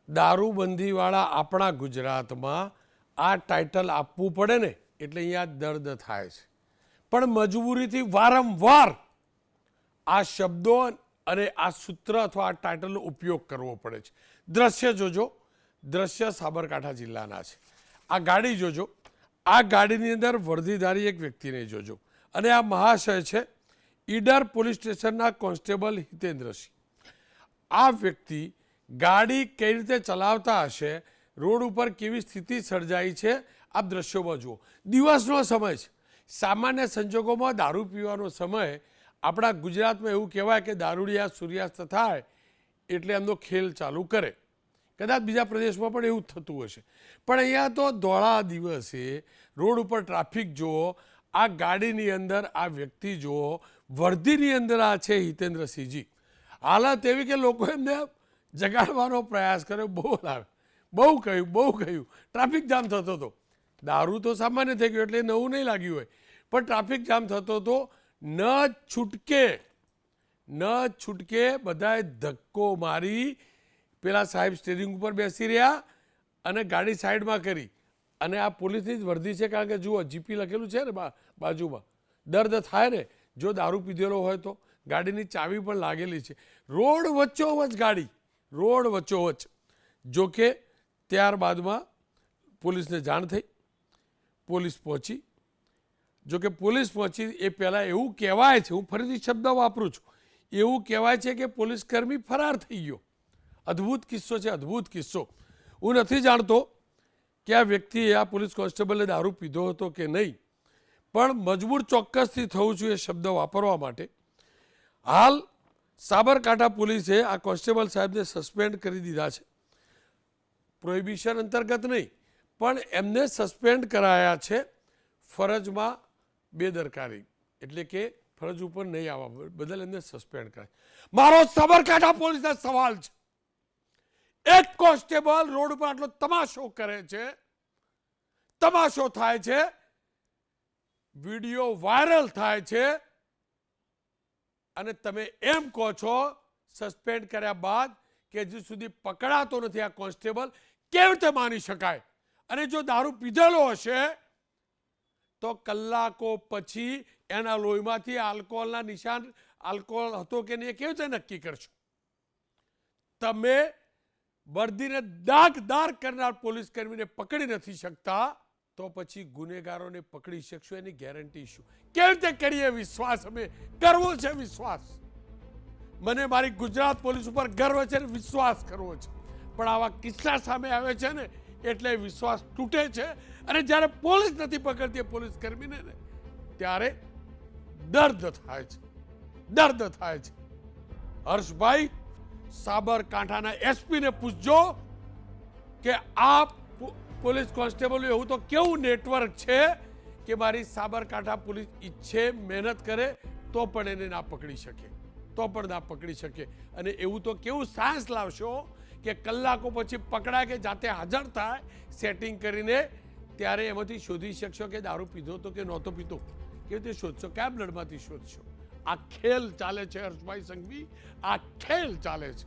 દારૂબંધીવાળા આપણા ગુજરાતમાં આ ટાઇટલ આપવું પડે ને એટલે અહીંયા દર્દ થાય છે, પણ મજબૂરીથી વારંવાર આ શબ્દો અને આ સૂત્ર અથવા આ ટાઇટલનો ઉપયોગ કરવો પડે છે. દ્રશ્ય જોજો, દ્રશ્ય સાબરકાંઠા જિલ્લાના છે. આ ગાડી જોજો, આ ગાડીની અંદર વર્દીધારી એક વ્યક્તિને જોજો, અને આ મહાશય છે ઈડર પોલીસ સ્ટેશનના કોન્સ્ટેબલ હિતેન્દ્રસિંહ. આ વ્યક્તિ ગાડી કઈ રીતે ચલાવતા હશે, રોડ ઉપર કેવી સ્થિતિ સર્જાઈ છે, આપ દ્રશ્યોમાં જુઓ. દિવસનો સમય છે, સામાન્ય સંજોગોમાં દારૂ પીવાનો સમય. આપણા ગુજરાતમાં એવું કહેવાય કે દારૂડિયા સૂર્યાસ્ત થાય એટલે એમનો ખેલ ચાલુ કરે. કદાચ બીજા પ્રદેશમાં પણ એવું થતું હશે, પણ અહીંયા તો ધોળા દિવસે રોડ ઉપર ટ્રાફિક જુઓ, આ ગાડીની અંદર આ વ્યક્તિ જુઓ, વર્ધીની અંદર આ છે હિતેન્દ્રસિંહજી. હાલત એવી કે લોકો એમને જગાડવાનો પ્રયાસ કર્યો, બહુ કહ્યું. ટ્રાફિક જામ થતો હતો. દારૂ તો સામાન્ય થઈ ગયો એટલે નવું નહીં લાગ્યું હોય, પણ ટ્રાફિક જામ થતો હતો. ન છૂટકે બધાએ ધક્કો મારી પેલા સાહેબ સ્ટીરિંગ ઉપર બેસી રહ્યા અને ગાડી સાઈડમાં કરી. અને આ પોલીસની જ વર્દી છે, કારણ કે જુઓ જીપી લખેલું છે ને બાજુમાં. દર્દ થાય ને જો દારૂ પીધેલો હોય તો. ગાડીની ચાવી પણ લાગેલી છે. રોડ વચ્ચોવચ્ચ ગાડી, રોડ વચ્ચોવચ્ચ. જોકે ત્યારબાદમાં પોલીસને જાણ થઈ, પોલીસ પહોંચી. જોકે પોલીસ પહોંચી એ પહેલાં એવું કહેવાય છે, હું ફરીથી શબ્દ વાપરું છું, એવું કહેવાય છે કે પોલીસકર્મી ફરાર થઈ ગયો. અદ્ભુત કિસ્સો છે, અદ્ભુત કિસ્સો. હું નથી જાણતો કે આ વ્યક્તિએ આ પોલીસ કોન્સ્ટેબલે દારૂ પીધો હતો કે નહીં, પણ મજબૂર ચોક્કસથી થવું છું એ શબ્દ વાપરવા માટે. હાલ સાબરકાંઠા પોલીસે આ કોન્સ્ટેબલ સાહેબને સસ્પેન્ડ કરી દીધા છે. પ્રોહિબિશન અંતર્ગત નહીં, પણ એમને સસ્પેન્ડ કરાયા છે ફરજમાં બેદરકારી, એટલે કે ફરજ ઉપર નહીં આવવા બદલ એમને સસ્પેન્ડ કરાય. મારો સાબરકાંઠા પોલીસનો સવાલ છે, એક કોન્સ્ટેબલ રોડ ઉપર આટલો તમાશો કરે છે, તમાશો થાય છે, વિડીયો વાયરલ થાય છે, અને તમે એમ કહો છો સસ્પેન્ડ કર્યા બાદ કે હજુ સુધી પકડાતો નથી આ કોન્સ્ટેબલ, કેવી રીતે માની શકાય? અને જો દારૂ પીધેલો હશે તો કલાકો પછી એના લોહીમાંથી આલ્કોહોલના નિશાન, આલ્કોહોલ હતો કે નહીં, કેવી રીતે નક્કી કરશો? તમે વર્દીને દાગદાર કરનાર પોલીસ કર્મીને પકડી નથી શકતા, તો પછી ગુનેગારોને પકડી શકશો એની ગેરંટી શું? કેવી રીતે કરીએ વિશ્વાસ? અમે કરવો છે વિશ્વાસ. મને મારી ગુજરાત પોલીસ ઉપર ગર્વ છે ને વિશ્વાસ કરવો છે, પણ આવા કિસ્સા સામે આવે છે ને એટલે વિશ્વાસ તૂટે છે. અને જ્યારે પોલીસ નથી પકડતી પોલીસ કર્મીને ને ત્યારે દર્દ થાય છે, દર્દ થાય છે. હર્ષભાઈ, સાબરકાંઠાના એસપીને પૂછજો કે આ પોલીસ કોન્સ્ટેબલ એવું તો કેવું નેટવર્ક છે કે મારી સાબરકાંઠા પોલીસ ઈચ્છે, મહેનત કરે તો પણ એને ના પકડી શકે, તો પણ ના પકડી શકે. અને એવું તો કેવું સાયન્સ લાવશો કે કલાકો પછી પકડાય કે જાતે હાજર થાય સેટિંગ કરીને, ત્યારે એમાંથી શોધી શકશો કે દારૂ પીધો તો કે નહોતો પીતો? કેવી રીતે શોધશો? કયા બ્લડમાંથી શોધશો? આ ખેલ ચાલે છે હર્ષભાઈ સંઘવી, આ ખેલ ચાલે છે.